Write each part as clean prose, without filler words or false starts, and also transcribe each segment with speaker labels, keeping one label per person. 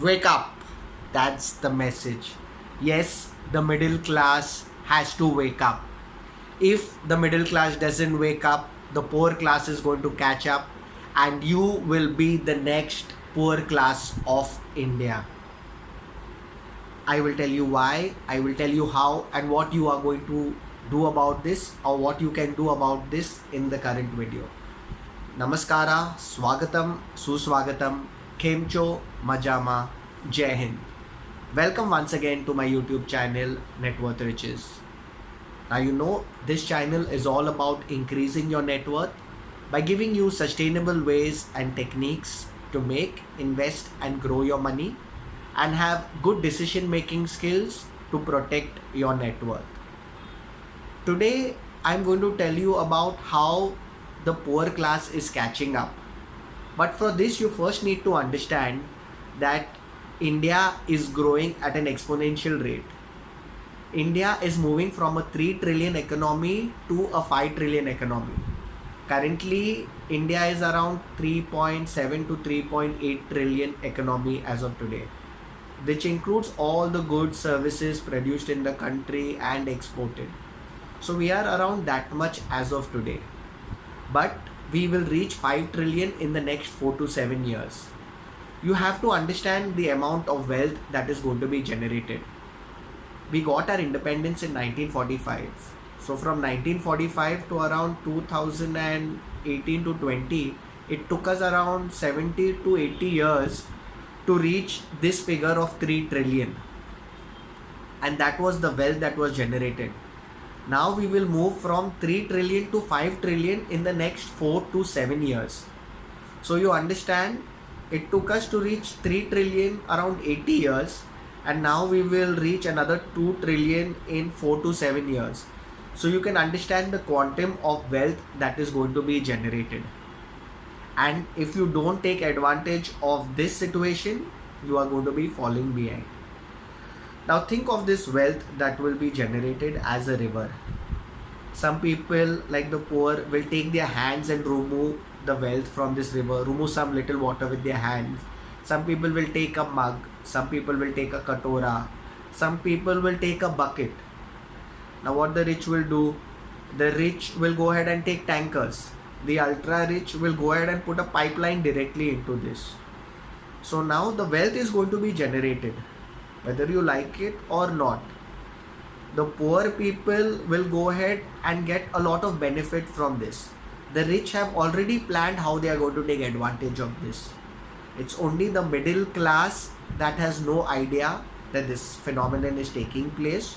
Speaker 1: Wake up. That's the message. Yes, the middle class has to wake up. If the middle class doesn't wake up, the poor class is going to catch up, and you will be the next poor class of India. I will tell you why, I will tell you how, and what you are going to do about this, or what you can do about this in the current video. Namaskara, Swagatam, Suswagatam, Kemcho, Majama, Jai Hind. Welcome once again to my YouTube channel, Net Worth Riches. Now, you know, this channel is all about increasing your net worth by giving you sustainable ways and techniques to make, invest, and grow your money, and have good decision making skills to protect your net worth. Today, I'm going to tell you about how the poor class is catching up. But for this, you first need to understand that India is growing at an exponential rate. India is moving from a 3 trillion economy to a 5 trillion economy. Currently, India is around 3.7 to 3.8 trillion economy as of today, which includes all the goods, services produced in the country and exported. So we are around that much as of today. But we will reach 5 trillion in the next 4 to 7 years. You have to understand the amount of wealth that is going to be generated. We got our independence in 1945. So from 1945 to around 2018 to 20, it took us around 70 to 80 years to reach this figure of 3 trillion. And that was the wealth that was generated. Now we will move from 3 trillion to 5 trillion in the next 4 to 7 years. So you understand, it took us to reach 3 trillion around 80 years, and now we will reach another 2 trillion in 4 to 7 years. So you can understand the quantum of wealth that is going to be generated. And if you don't take advantage of this situation, you are going to be falling behind. Now think of this wealth that will be generated as a river. Some people, like the poor, will take their hands and remove the wealth from this river, remove some little water with their hands. Some people will take a mug, some people will take a katora, some people will take a bucket. Now what the rich will do? The rich will go ahead and take tankers. The ultra rich will go ahead and put a pipeline directly into this. So now the wealth is going to be generated, whether you like it or not. The poor people will go ahead and get a lot of benefit from this. The rich have already planned how they are going to take advantage of this. It's only the middle class that has no idea that this phenomenon is taking place.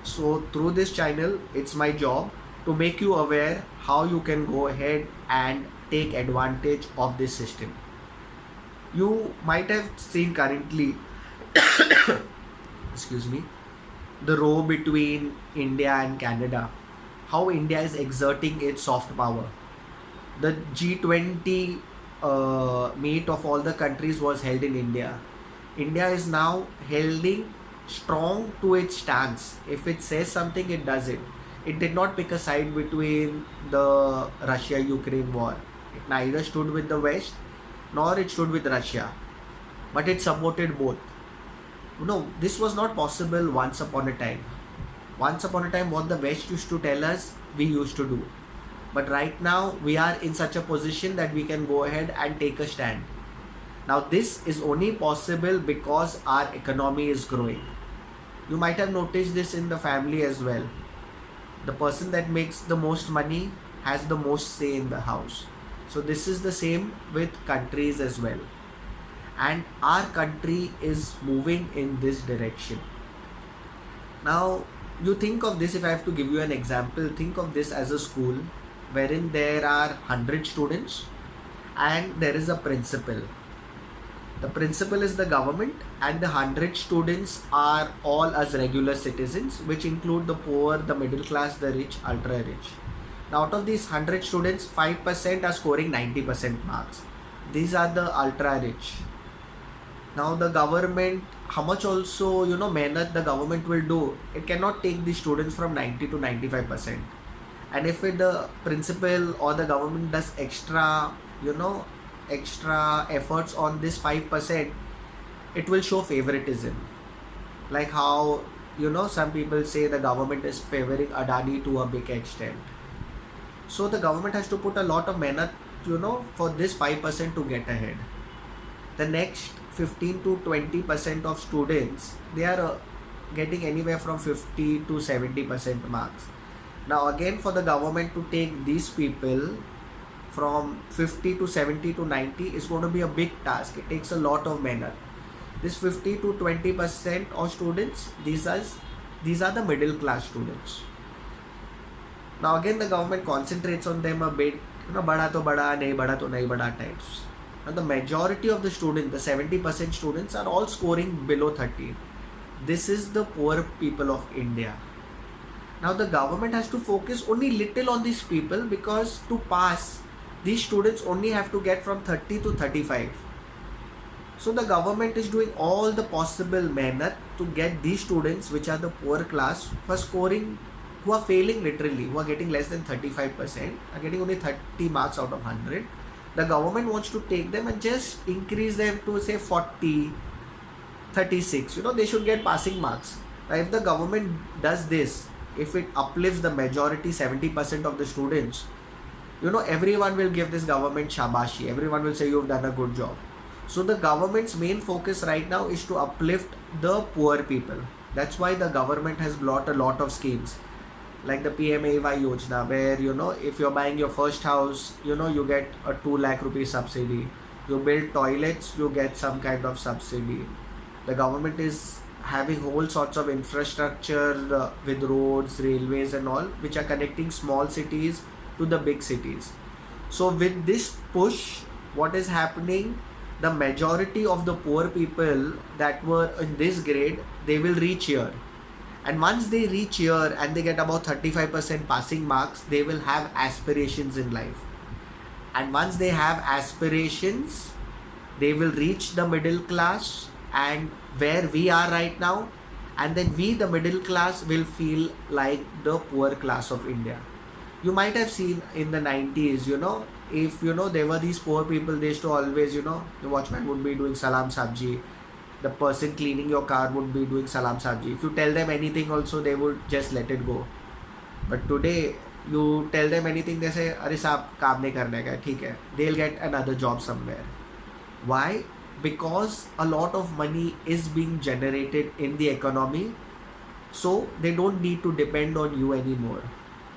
Speaker 1: So through this channel, it's my job to make you aware how you can go ahead and take advantage of this system. You might have seen currently excuse me, the row between India and Canada, how India is exerting its soft power. The G20 meet of all the countries was held in India. India is now holding strong to its stance. If it says something, it does it. It did not pick a side between the Russia-Ukraine war. It neither stood with the West nor it stood with Russia, but it supported both. No, this was not possible once upon a time. Once upon a time, what the West used to tell us, we used to do. But right now, we are in such a position that we can go ahead and take a stand. Now, this is only possible because our economy is growing. You might have noticed this in the family as well. The person that makes the most money has the most say in the house. So this is the same with countries as well. And our country is moving in this direction. Now, you think of this, if I have to give you an example, think of this as a school wherein there are 100 students and there is a principal. The principal is the government, and the 100 students are all as regular citizens, which include the poor, the middle class, the rich, ultra rich. Now out of these 100 students, 5% are scoring 90% marks. These are the ultra rich. Now the government, how much also, mehnat the government will do, it cannot take the students from 90 to 95%. And if the principal or the government does extra efforts on this 5%, it will show favoritism. Like how, some people say the government is favoring Adani to a big extent. So the government has to put a lot of mehnat, for this 5% to get ahead. The next 15 to 20% of students, they are getting anywhere from 50 to 70% marks. Now again, for the government to take these people from 50 to 70 to 90 is going to be a big task. It takes a lot of mehnat. This 50 to 20% of students, these are the middle class students. Now again, the government concentrates on them a bit, bada to bada, nahi bada types. Now the majority of the students, the 70% students, are all scoring below 30. This is the poor people of India. Now the government has to focus only little on these people, because to pass, these students only have to get from 30 to 35. So the government is doing all the possible mehnat to get these students, which are the poor class, for scoring, who are failing literally, who are getting less than 35%, are getting only 30 marks out of 100. The government wants to take them and just increase them to say 40, 36. They should get passing marks. Now, if the government does this, if it uplifts the majority 70% of the students, everyone will give this government shabashi. Everyone will say you've done a good job. So the government's main focus right now is to uplift the poor people. That's why the government has brought a lot of schemes, like the PMAY Yojana, where, if you're buying your first house, you get a 2 lakh rupee subsidy. You build toilets, you get some kind of subsidy. The government is having whole sorts of infrastructure with roads, railways and all, which are connecting small cities to the big cities. So with this push, what is happening, the majority of the poor people that were in this grade, they will reach here. And once they reach here and they get about 35% passing marks, they will have aspirations in life. And once they have aspirations, they will reach the middle class, and where we are right now, and then we, the middle class, will feel like the poor class of India. You might have seen in the 90s, if there were these poor people, they used to always, the watchman would be doing salam sabji, the person cleaning your car would be doing salam sabji. If you tell them anything also, they would just let it go. But today, you tell them anything, they say, "Arey saab, kaam nahi karne ka, theek hai." They'll get another job somewhere. Why? Because a lot of money is being generated in the economy, so they don't need to depend on you anymore.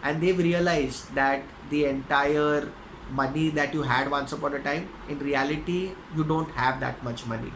Speaker 1: And they've realized that the entire money that you had once upon a time, in reality, you don't have that much money.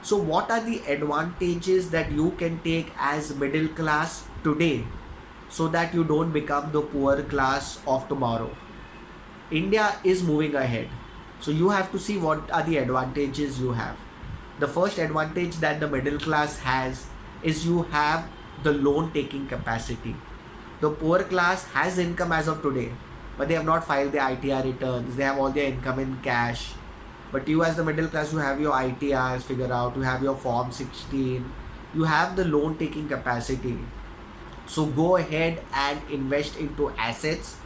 Speaker 1: So what are the advantages that you can take as middle class today, so that you don't become the poor class of tomorrow? India is moving ahead. So you have to see what are the advantages you have. The first advantage that the middle class has is you have the loan taking capacity. The poor class has income as of today, but they have not filed their ITR returns. They have all their income in cash. But you as the middle class, you have your ITRs figure out, you have your Form 16, you have the loan taking capacity. So go ahead and invest into assets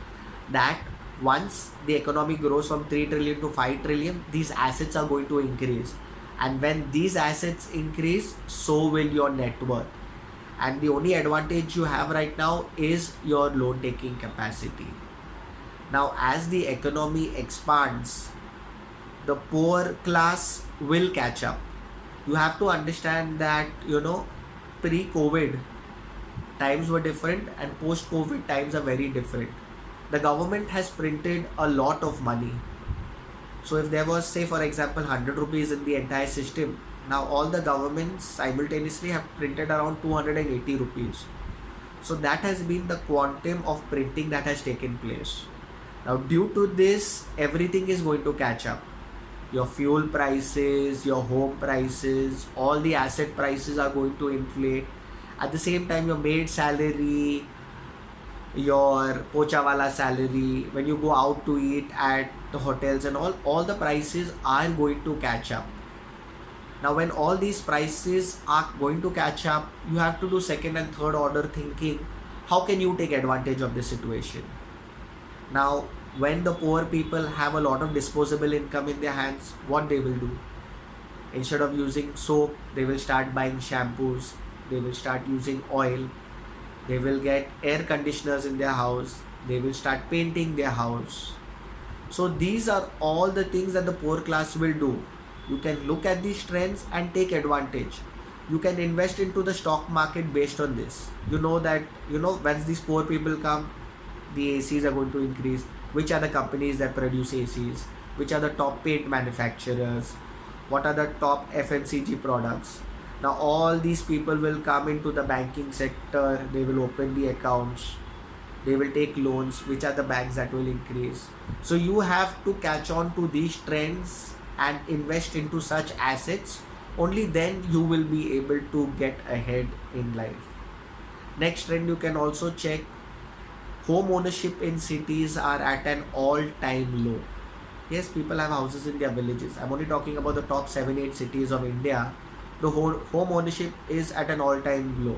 Speaker 1: that once the economy grows from 3 trillion to 5 trillion, these assets are going to increase. And when these assets increase, so will your net worth. And the only advantage you have right now is your loan taking capacity. Now, as the economy expands, the poor class will catch up. You have to understand that, pre-COVID times were different and post-COVID times are very different. The government has printed a lot of money. So if there was, say for example, 100 rupees in the entire system, now all the governments simultaneously have printed around 280 rupees. So that has been the quantum of printing that has taken place. Now due to this, everything is going to catch up. Your fuel prices, your home prices, all the asset prices are going to inflate. At the same time, your maid salary, your pochawala salary, when you go out to eat at the hotels and all the prices are going to catch up. Now when all these prices are going to catch up, you have to do second and third order thinking. How can you take advantage of this situation? Now when the poor people have a lot of disposable income in their hands, what they will do? Instead of using soap, they will start buying shampoos, they will start using oil, they will get air conditioners in their house, they will start painting their house. So these are all the things that the poor class will do. You can look at these trends and take advantage. You can invest into the stock market based on this. You know that, once these poor people come, the ACs are going to increase. Which are the companies that produce ACs? Which are the top paint manufacturers? What are the top FMCG products? Now all these people will come into the banking sector, they will open the accounts, they will take loans. Which are the banks that will increase? So you have to catch on to these trends and invest into such assets. Only then you will be able to get ahead in life. Next trend you can also check: home ownership in cities are at an all-time low. Yes, people have houses in their villages. I'm only talking about the top 7-8 cities of India. The whole home ownership is at an all-time low.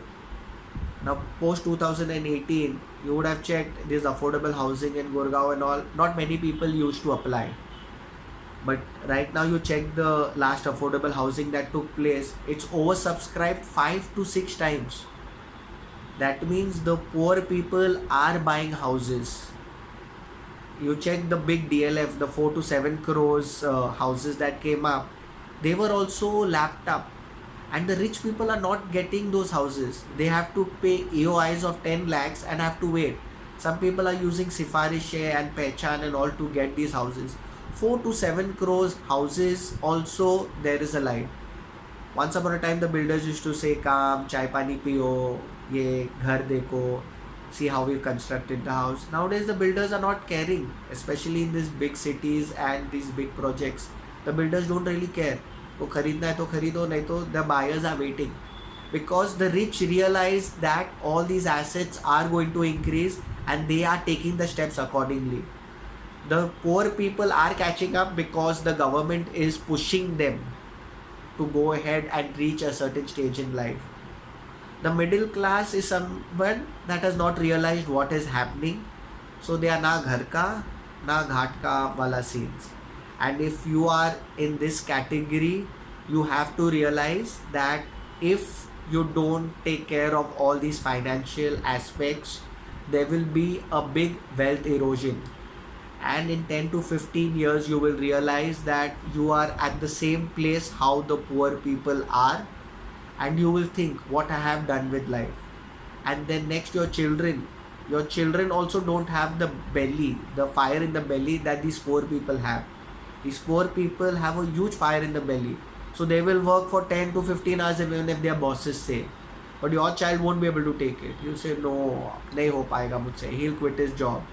Speaker 1: Now, post 2018, you would have checked this affordable housing in Gurgaon and all. Not many people used to apply. But right now, you check the last affordable housing that took place, it's oversubscribed 5 to 6 times. That means the poor people are buying houses. You check the big DLF, the 4 to 7 crores houses that came up, they were also lapped up. And the rich people are not getting those houses. They have to pay EOIs of 10 lakhs and have to wait. Some people are using Sifarish and Pehchan and all to get these houses. 4 to 7 crores houses also, there is a line. Once upon a time, the builders used to say, "Kam, chai pani piyo, ye ghar dekho, see how we've constructed the house." Nowadays, the builders are not caring, especially in these big cities and these big projects. The builders don't really care. वो खरीदना है तो खरीदो, नहीं तो the buyers are waiting, because the rich realize that all these assets are going to increase and they are taking the steps accordingly. The poor people are catching up because the government is pushing them to go ahead and reach a certain stage in life. The middle class is someone that has not realized what is happening, so they are na ghar ka na ghat ka wala scenes. And if you are in this category, you have to realize that if you don't take care of all these financial aspects, there will be a big wealth erosion. And in 10 to 15 years, you will realize that you are at the same place how the poor people are, and you will think, what I have done with life. And then next, your children also don't have the belly, the fire in the belly that these poor people have. These poor people have a huge fire in the belly. So they will work for 10 to 15 hours even if their bosses say. But your child won't be able to take it. You'll say, no, nahi ho paega mujhse. He'll quit his job.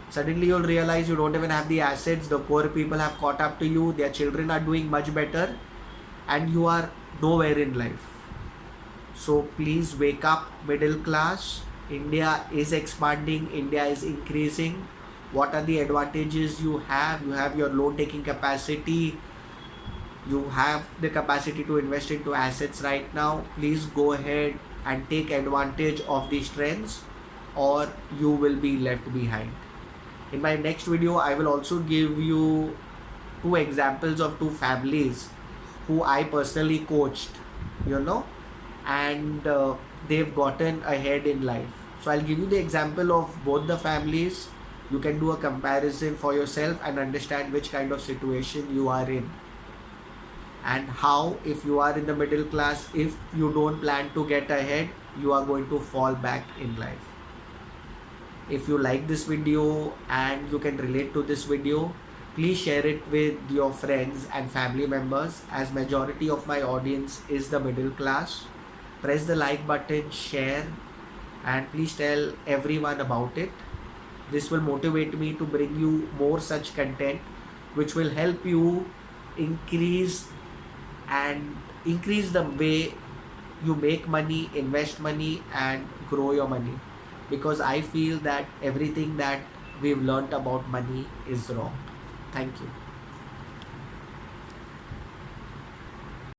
Speaker 1: Suddenly you'll realize you don't even have the assets. The poor people have caught up to you. Their children are doing much better. And you are nowhere in life. So please wake up, middle class. India is expanding. India is increasing. What are the advantages you have? You have your loan taking capacity. You have the capacity to invest into assets right now. Please go ahead and take advantage of these trends, or you will be left behind. In my next video, I will also give you 2 examples of 2 families who I personally coached, and they've gotten ahead in life. So I'll give you the example of both the families. You can do a comparison for yourself and understand which kind of situation you are in, and how, if you are in the middle class, if you don't plan to get ahead, you are going to fall back in life. If you like this video and you can relate to this video, please share it with your friends and family members, as majority of my audience is the middle class. Press the like button, share, and please tell everyone about it. This will motivate me to bring you more such content which will help you increase the way you make money, invest money, and grow your money. Because I feel that everything that we've learnt about money is wrong. Thank you.